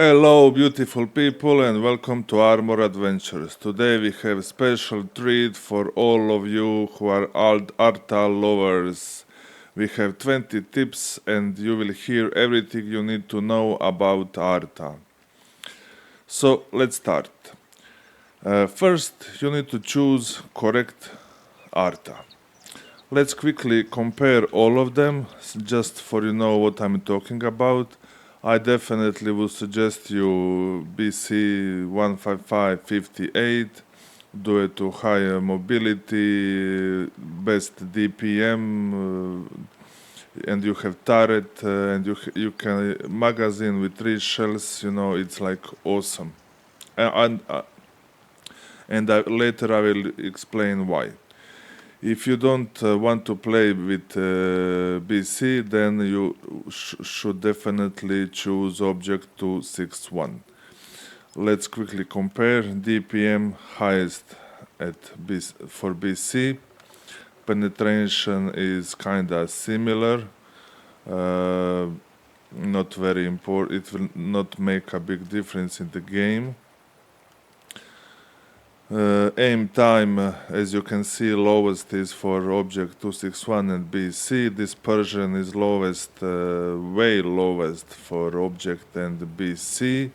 Hello beautiful people and welcome to Armor Adventures. Today we have a special treat for all of you who are Arta lovers. We have 20 tips and you will hear everything you need to know about Arta. So let's start. First you need to choose correct Arta. Let's quickly compare all of them just for you know what I'm talking about. I definitely would suggest you BC 15558, do it to higher mobility, best DPM, and you have turret, and you can magazine with 3 shells, you know, it's like awesome. And later I will explain why. If you don't want to play with BC, then you should definitely choose Object 261. Let's quickly compare. DPM highest for BC. Penetration is kinda similar. Not very important. It will not make a big difference in the game. Aim time, as you can see, lowest is for Object 261 and BC. Dispersion is lowest, way lowest for Object and BC.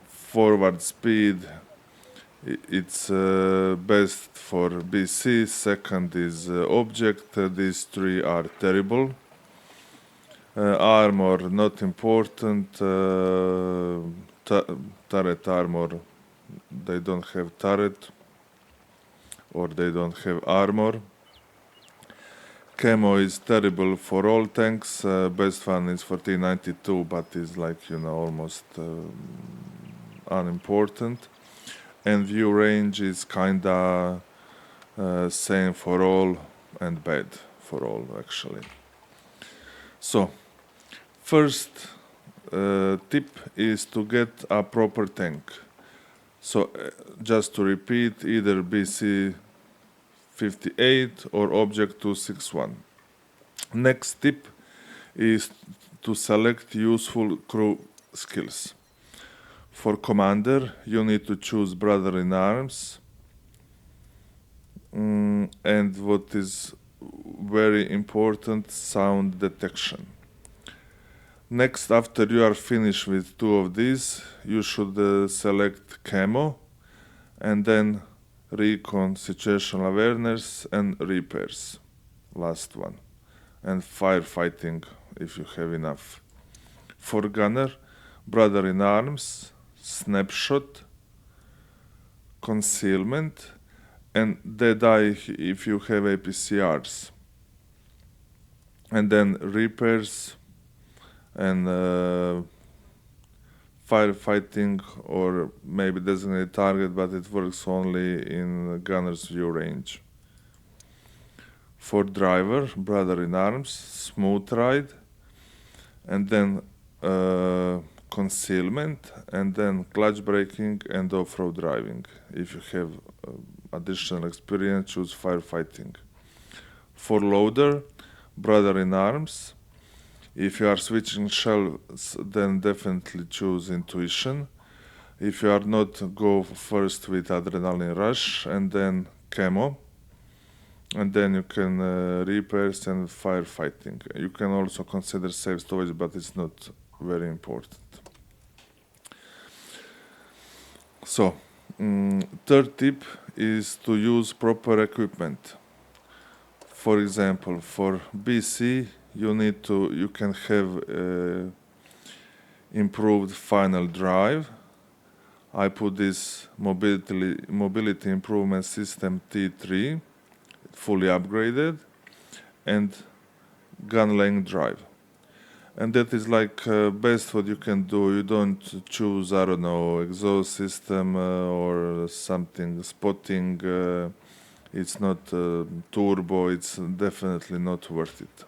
Forward speed, it's best for BC. Second is Object. These three are terrible. Armor, not important. Turret armor, they don't have turret or they don't have armor. Camo is terrible for all tanks. Best one is for T92, but is like, you know, almost unimportant. And view range is kinda same for all and bad for all actually. So first tip is to get a proper tank. So just to repeat, either BC 58 or Object 261. Next tip is to select useful crew skills. For commander, you need to choose Brother in Arms. And what is very important, sound detection. Next, after you are finished with two of these, you should select Camo and then Recon, Situational Awareness and Repairs, last one, and Firefighting if you have enough. For Gunner, Brother in Arms, Snapshot, Concealment and Dead Eye if you have APCRs. And then Repairs and firefighting or maybe designated target, but it works only in gunner's view range. For driver, Brother in Arms, Smooth Ride, and then concealment, and then clutch braking and off-road driving. If you have additional experience, choose firefighting. For loader, Brother in Arms. If you are switching shells, then definitely choose Intuition. If you are not, go first with Adrenaline Rush and then Camo. And then you can repairs and firefighting. You can also consider safe storage, but it's not very important. So, third tip is to use proper equipment. For example, for BC, you can have improved final drive. I put this mobility improvement system T3, fully upgraded, and gun length drive. And that is like best what you can do. You don't choose, I don't know, exhaust system or something, spotting. It's not turbo, it's definitely not worth it.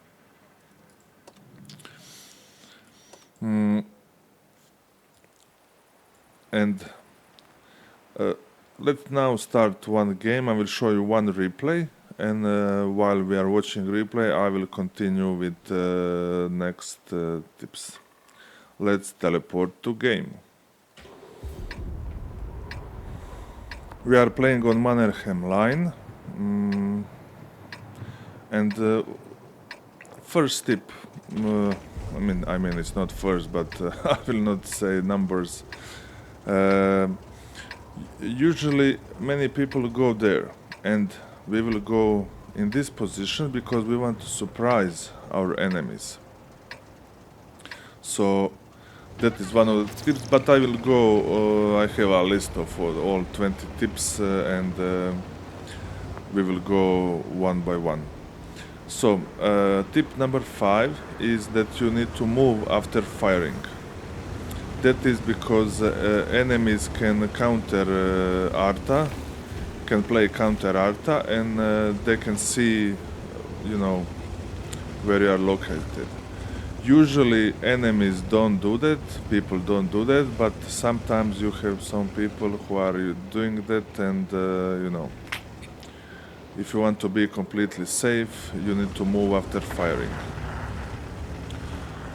And let's now start one game. I will show you one replay, and while we are watching replay, I will continue with next tips. Let's teleport to game. We are playing on Mannerheim line. And first tip, I mean it's not first, but I will not say numbers. Usually many people go there, and we will go in this position because we want to surprise our enemies. So that is one of the tips, but I will go, I have a list of all 20 tips and we will go one by one. So tip number 5 is that you need to move after firing. That is because enemies can counter Arta, can play counter Arta, and they can see, where you are located. Usually enemies don't do that, people don't do that, but sometimes you have some people who are doing that, and if you want to be completely safe, you need to move after firing.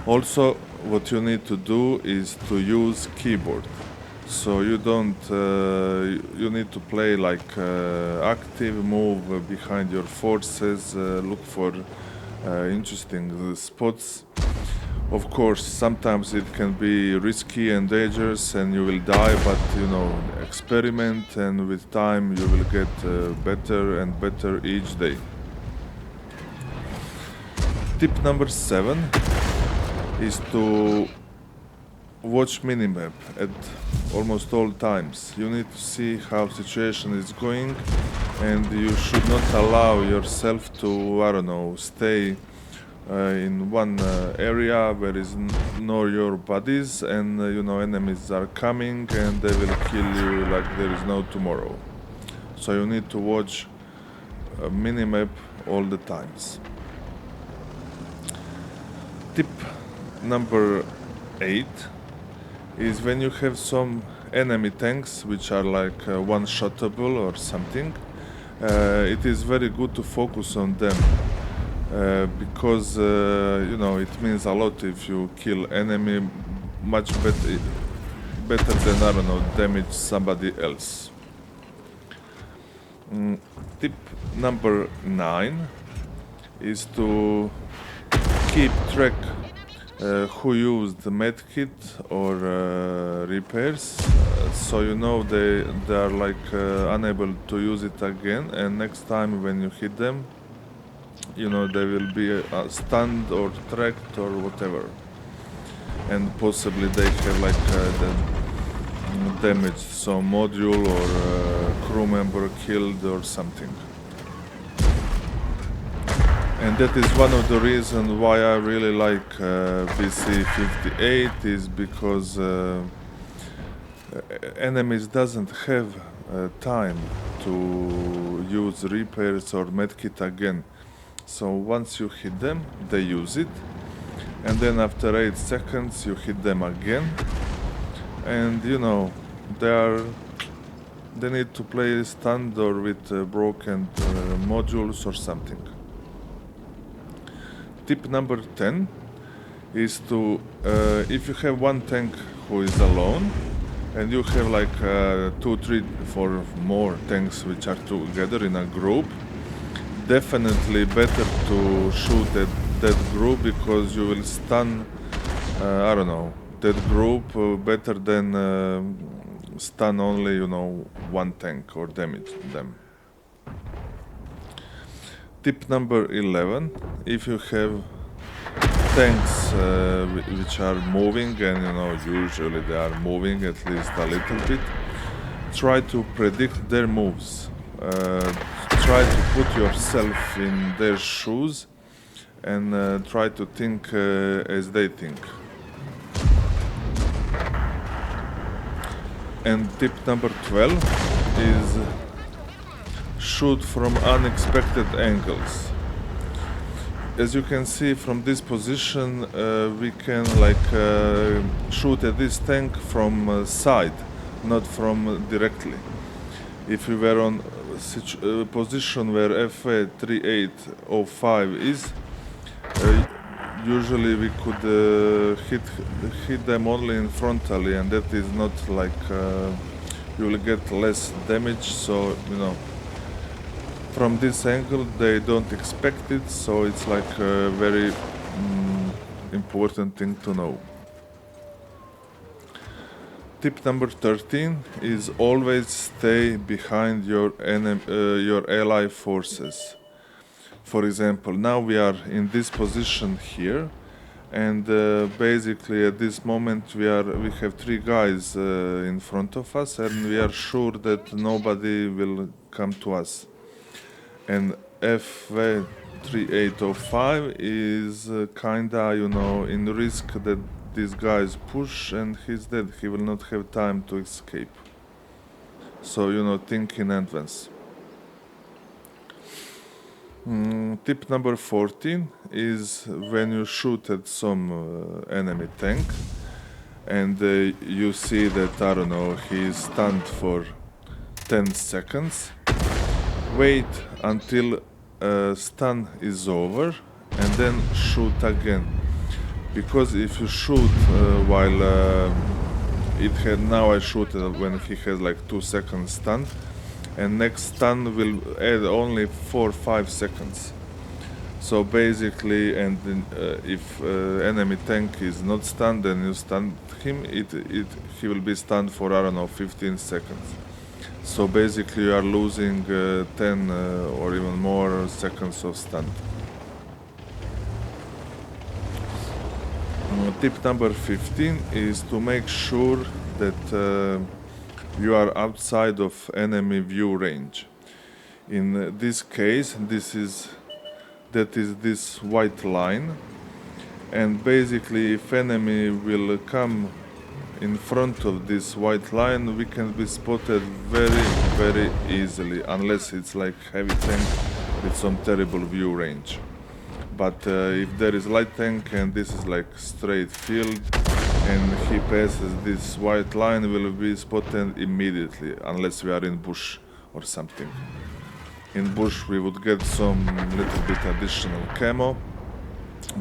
Also, what you need to do is to use keyboard. So you don't, you need to play like active, move behind your forces, look for interesting spots. Of course, sometimes it can be risky and dangerous and you will die, but experiment, and with time you will get better and better each day. Tip number 7 is to watch minimap at almost all times. You need to see how situation is going, and you should not allow yourself to, stay in one area where is no your bodies, and enemies are coming and they will kill you like there is no tomorrow. So you need to watch minimap all the times. Tip number 8 is when you have some enemy tanks which are like one-shottable or something, it is very good to focus on them. Because it means a lot if you kill enemy, much better than damage somebody else. Tip number 9 is to keep track who used the medkit or repairs, so they are like unable to use it again, and next time when you hit them, they will be stunned or tracked or whatever, and possibly they have like damaged some module or crew member killed or something. And that is one of the reasons why I really like BC58, is because enemies doesn't have time to use repairs or medkit again. So once you hit them, they use it, and then after 8 seconds you hit them again, and they need to play stunned or with broken modules or something. Tip number 10 is to, if you have one tank who is alone, and you have like 2, 3, 4 more tanks which are together in a group, definitely better to shoot that group, because you will stun, that group better than stun only, one tank or damage them. Tip number 11, if you have tanks which are moving, and usually they are moving at least a little bit, try to predict their moves. Try to put yourself in their shoes and try to think as they think. And tip number 12 is shoot from unexpected angles. As you can see from this position, we can shoot at this tank from side, not from directly. If we were on position where FA3805 is, usually we could hit them only in frontally, and that is not like you will get less damage. So from this angle they don't expect it, so it's like a very important thing to know. Tip number 13 is always stay behind your ally forces. For example, now we are in this position here, and basically at this moment we have 3 guys in front of us, and we are sure that nobody will come to us. And FV 3805 is kinda in risk that these guys push and he's dead. He will not have time to escape. So think in advance. Tip number 14 is when you shoot at some enemy tank and you see that, I don't know, he is stunned for 10 seconds. Wait until stun is over and then shoot again. Because if you shoot while now I shoot when he has like 2 seconds stun, and next stun will add only 4-5 seconds. So basically, and if enemy tank is not stunned, then you stun him, he will be stunned for, I don't know, 15 seconds. So basically you are losing 10 or even more seconds of stun. Tip number 15 is to make sure that you are outside of enemy view range. In this case, that is this white line, and basically if enemy will come in front of this white line, we can be spotted very, very easily, unless it's like heavy tank with some terrible view range. But if there is light tank and this is like straight field and he passes this white line, will be spotted immediately, unless we are in bush or something. In bush we would get some little bit additional camo,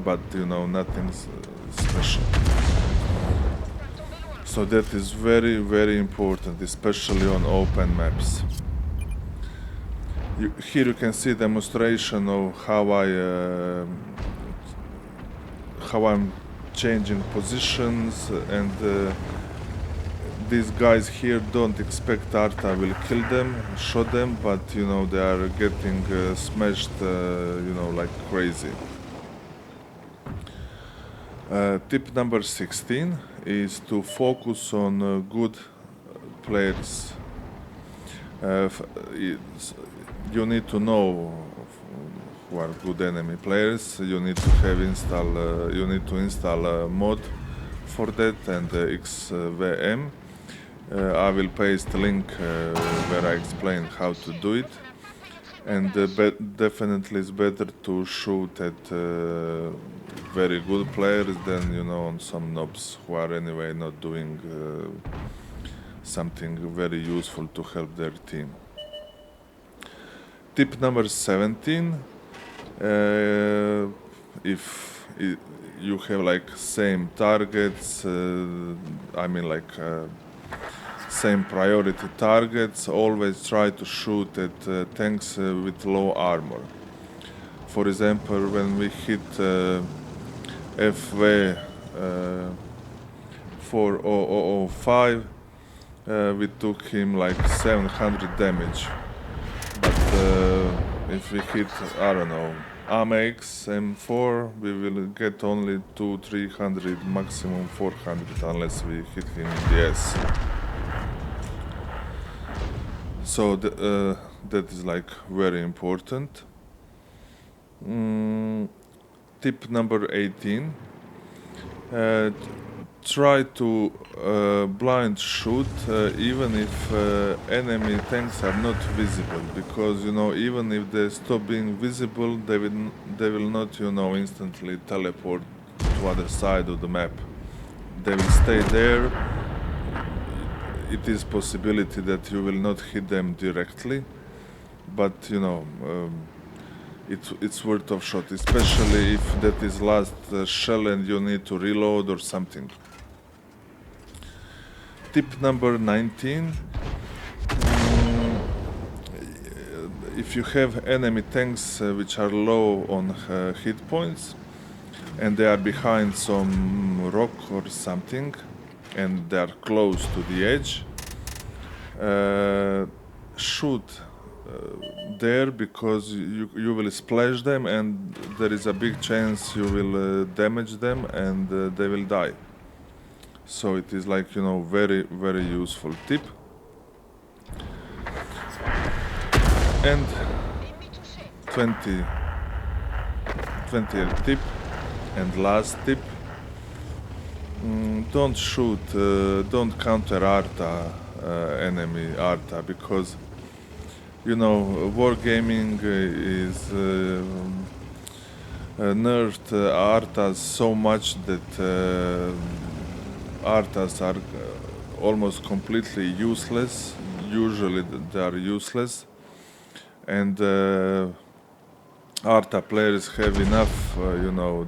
but nothing special. So that is very, very important, especially on open maps. Here you can see demonstration of how I'm changing positions, and these guys here don't expect Arty will kill them, shot them, but they are getting smashed like crazy. Tip number 16 is to focus on good players. You need to know who are good enemy players. You need to install a mod for that, and XVM. I will paste the link where I explain how to do it. And definitely it's better to shoot at very good players than on some knobs who are anyway not doing something very useful to help their team. Tip number 17, if you have like same targets, same priority targets, always try to shoot at tanks with low armor. For example, when we hit FV 4005, we took him like 700 damage. But if we hit, I don't know, AMX M4, we will get only 200-300, maximum 400, unless we hit him in the S. So that is like very important. Tip number 18. Try to blind shoot even if enemy tanks are not visible, because even if they stop being visible, they will not instantly teleport to other side of the map. They will stay there. It is possibility that you will not hit them directly, but it's worth of shot, especially if that is last shell and you need to reload or something. Tip number 19. If you have enemy tanks which are low on hit points and they are behind some rock or something and they are close to the edge, shoot there, because you will splash them and there is a big chance you will damage them and they will die. So it is like, very, very useful tip. And 20th tip and last tip. Don't shoot, don't counter Arta, enemy Arta, because wargaming is nerfed Artas so much that Artas are almost completely useless. Usually they are useless, and Arta players have enough,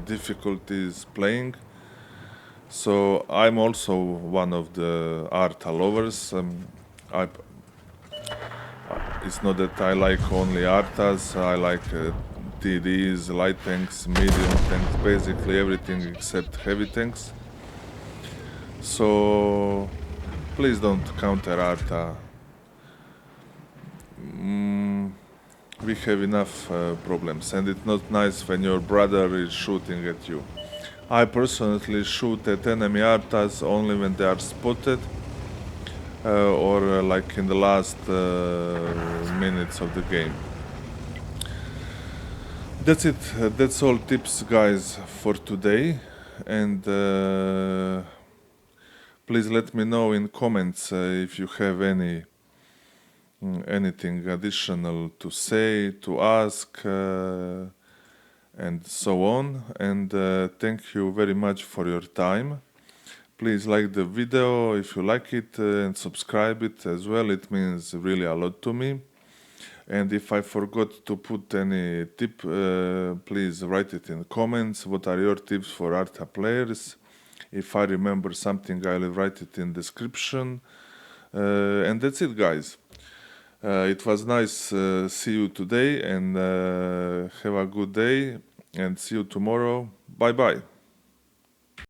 difficulties playing. So I'm also one of the Arta lovers. It's not that I like only Artas. I like TDs, light tanks, medium tanks, basically everything except heavy tanks. So please don't counter Arta. We have enough problems, and it's not nice when your brother is shooting at you. I personally shoot at enemy Artas only when they are spotted or like in the last minutes of the game. That's it. That's all tips, guys, for today. And please let me know in comments if you have anything additional to say, to ask, and so on. And thank you very much for your time. Please like the video if you like it and subscribe it as well. It means really a lot to me. And if I forgot to put any tip, please write it in comments. What are your tips for Arta players? If I remember something, I'll write it in description. And that's it, guys. It was nice see you today, and have a good day, and see you tomorrow. Bye bye.